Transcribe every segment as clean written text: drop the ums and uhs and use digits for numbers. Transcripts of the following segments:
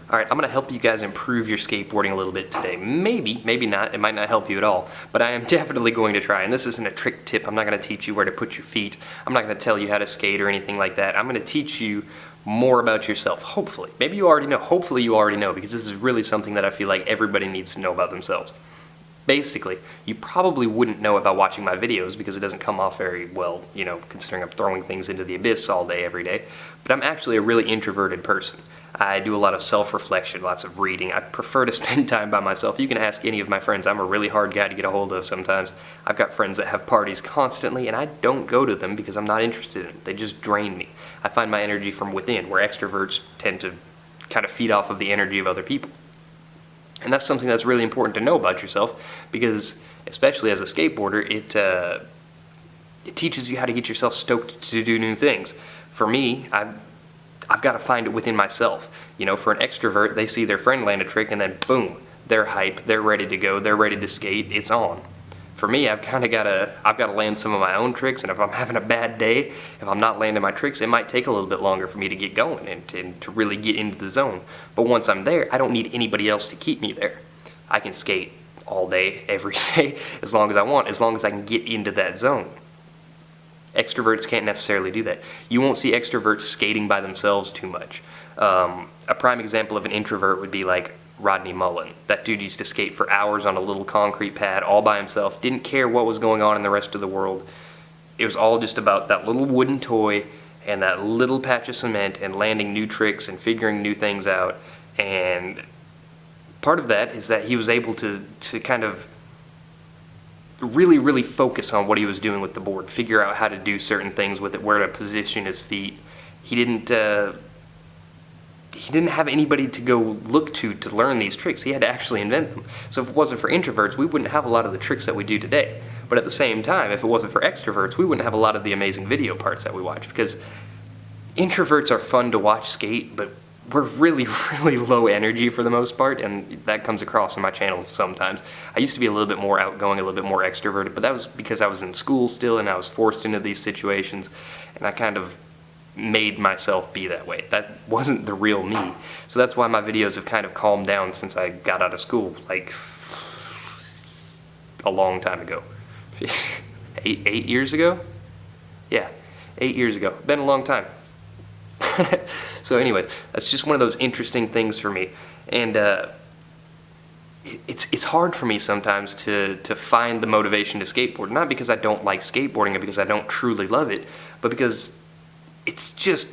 Alright, I'm going to help you guys improve your skateboarding a little bit today. Maybe, maybe not. It might not help you at all. But I am definitely going to try. And this isn't a trick tip. I'm not going to teach you where to put your feet. I'm not going to tell you how to skate or anything like that. I'm going to teach you more about yourself, hopefully. Maybe you already know. Hopefully you already know, because this is really something that I feel like everybody needs to know about themselves. Basically, you probably wouldn't know about watching my videos because it doesn't come off very well, you know, considering I'm throwing things into the abyss all day, every day. But I'm actually a really introverted person. I do a lot of self-reflection, lots of reading. I prefer to spend time by myself. You can ask any of my friends. I'm a really hard guy to get a hold of sometimes. I've got friends that have parties constantly, and I don't go to them because I'm not interested in them. They just drain me. I find my energy from within, where extroverts tend to kind of feed off of the energy of other people. And that's something that's really important to know about yourself, because especially as a skateboarder, it teaches you how to get yourself stoked to do new things. For me, I've got to find it within myself. You know, for an extrovert, they see their friend land a trick and then boom, they're hype, they're ready to go, they're ready to skate, it's on. For me, I've got to land some of my own tricks, and if I'm having a bad day, if I'm not landing my tricks, it might take a little bit longer for me to get going and to really get into the zone. But once I'm there, I don't need anybody else to keep me there. I can skate all day, every day, as long as I want, as long as I can get into that zone. Extroverts can't necessarily do that. You won't see extroverts skating by themselves too much. A prime example of an introvert would be like Rodney Mullen. That dude used to skate for hours on a little concrete pad all by himself, didn't care what was going on in the rest of the world. It was all just about that little wooden toy and that little patch of cement and landing new tricks and figuring new things out. And part of that is that he was able to kind of really focus on what he was doing with the board, figure out how to do certain things with it, where to position his feet. He didn't have anybody to go look to learn these tricks. He had to actually invent them. So if it wasn't for introverts, we wouldn't have a lot of the tricks that we do today. But at the same time, if it wasn't for extroverts, we wouldn't have a lot of the amazing video parts that we watch, because introverts are fun to watch skate, but we're really low energy for the most part, and that comes across on my channel sometimes. I used to be a little bit more outgoing, a little bit more extroverted, but that was because I was in school still and I was forced into these situations, and I kind of made myself be that way. That wasn't the real me. So that's why my videos have kind of calmed down since I got out of school, like a long time ago. 8 years ago? Yeah, 8 years ago. Been a long time. So anyways, that's just one of those interesting things for me. And it's hard for me sometimes to find the motivation to skateboard. Not because I don't like skateboarding or because I don't truly love it, but because it's just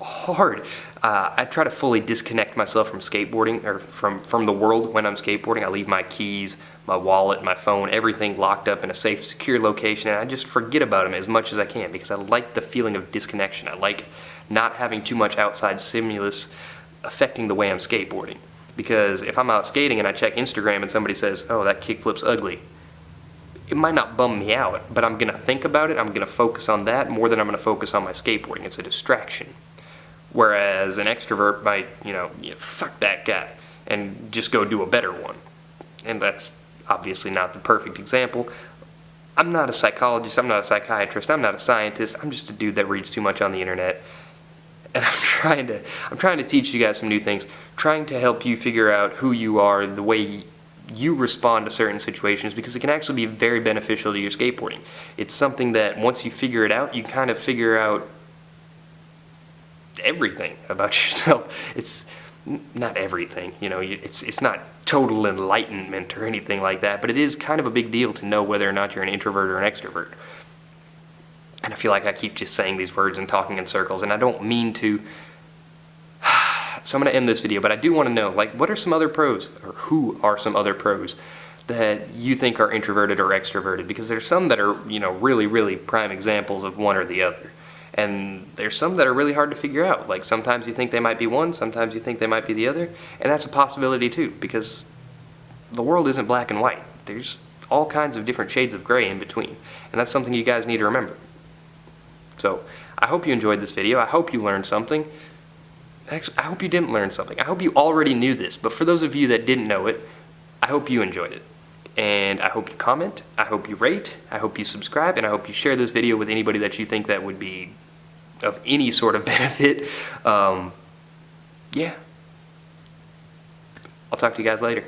hard. I try to fully disconnect myself from skateboarding, or from the world when I'm skateboarding. I leave my keys, my wallet, my phone, everything locked up in a safe, secure location, and I just forget about them as much as I can, because I like the feeling of disconnection. I like not having too much outside stimulus affecting the way I'm skateboarding. Because if I'm out skating and I check Instagram and somebody says, "Oh, that kickflip's ugly," it might not bum me out, but I'm gonna think about it. I'm gonna focus on that more than I'm gonna focus on my skateboarding. It's a distraction. Whereas an extrovert might, fuck that guy, and just go do a better one. And that's obviously not the perfect example. I'm not a psychologist, I'm not a psychiatrist, I'm not a scientist. I'm just a dude that reads too much on the internet. And I'm trying to teach you guys some new things, trying to help you figure out who you are, the way you respond to certain situations, because it can actually be very beneficial to your skateboarding. It's something that once you figure it out, you kind of figure out everything about yourself. It's not everything, it's not total enlightenment or anything like that, but it is kind of a big deal to know whether or not you're an introvert or an extrovert. And I feel like I keep just saying these words and talking in circles, and I don't mean to. So I'm going to end this video, but I do want to know, what are some other pros, or who are some other pros that you think are introverted or extroverted? Because there's some that are, really prime examples of one or the other. And there's some that are really hard to figure out. Like, sometimes you think they might be one, sometimes you think they might be the other, and that's a possibility too, because the world isn't black and white. There's all kinds of different shades of gray in between, and that's something you guys need to remember. So, I hope you enjoyed this video. I hope you learned something. Actually, I hope you didn't learn something. I hope you already knew this, but for those of you that didn't know it, I hope you enjoyed it. And I hope you comment, I hope you rate, I hope you subscribe, and I hope you share this video with anybody that you think that would be of any sort of benefit. Yeah. I'll talk to you guys later.